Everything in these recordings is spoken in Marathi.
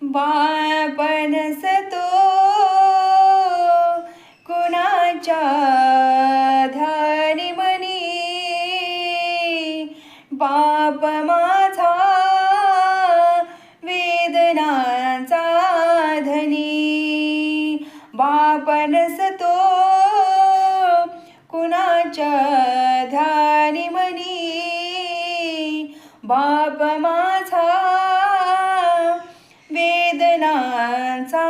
बापनस तो कुणाच्या ध्यानी मनी, बाप माझा वेदनाचा धनी. बापनस तो कुणाच्या ध्यानी मनी, बाप माझा वेदनाचा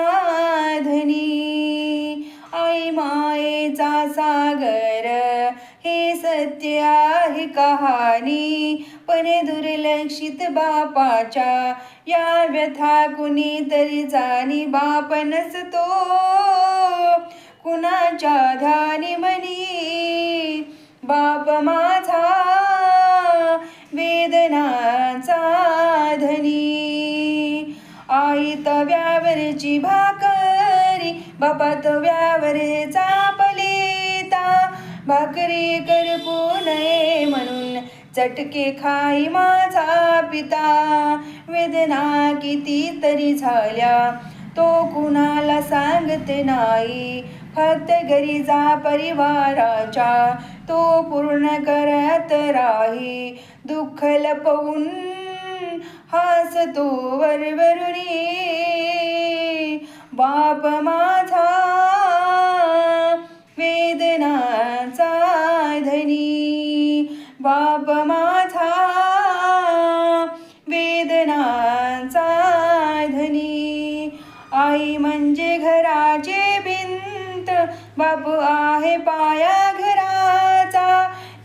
धनी. आई मायेचा सागर हे सत्य आहे कहाणी, पण दुर्लक्षित बापाच्या या व्यथा कुणीतरी जाणी. बाप नसतो कुणाच्या ध्यानी मनी, बाप माझा वेदनाचा धनी. आई तव्यावरची भाकरी, बापा तव्यावरचा पलेता, भाकरी करपू नये म्हणून चटके खाई माझा पिता. वेदना किती तरी झाल्या तो कुणाला सांगत नाही, फक्त गरजा परिवाराच्या तो पूर्ण करत राही. दुःख लपवून हसतो वरवरुनी, बाप माझा वेदनाचा धनी. बाप माझा वेदनाचा धनी. आई म्हणजे घराची भिंत, बाप आहे पाया घराचा,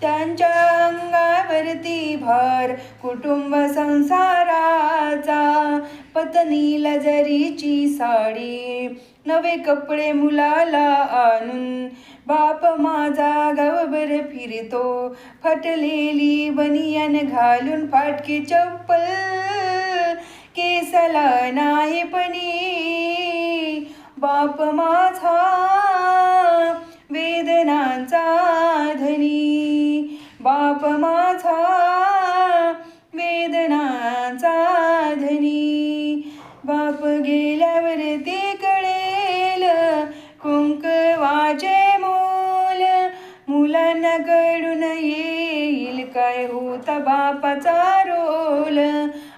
त्यांच्या अंगावरती भार कुटुंब संसाराचा. पत्नीला जरीची साडी, नवे कपडे मुलाला आणून, बाप माझा गावभर फिरतो फाटलेली बनियान घालून. फाटकी चप्पल केसाला नाही पणी, बाप माझा वेदनांचा धनी. बाप माझा वेदनांचा धनी. बाप गेल्यावर ते कळेल कुंकवाचे मोल, मुलांना कळून येईल काय होता बापाचा रोल.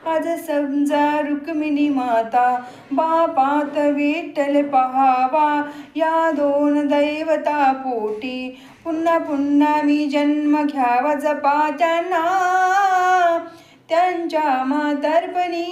आज समजा रुक्मिणी माता, बापात विठ्ठल पहावा, या दोन दैवता पोटी पुन्हा पुन्हा मी जन्म घ्यावा. जपा त्यांना त्यांच्या म्हातारपणी,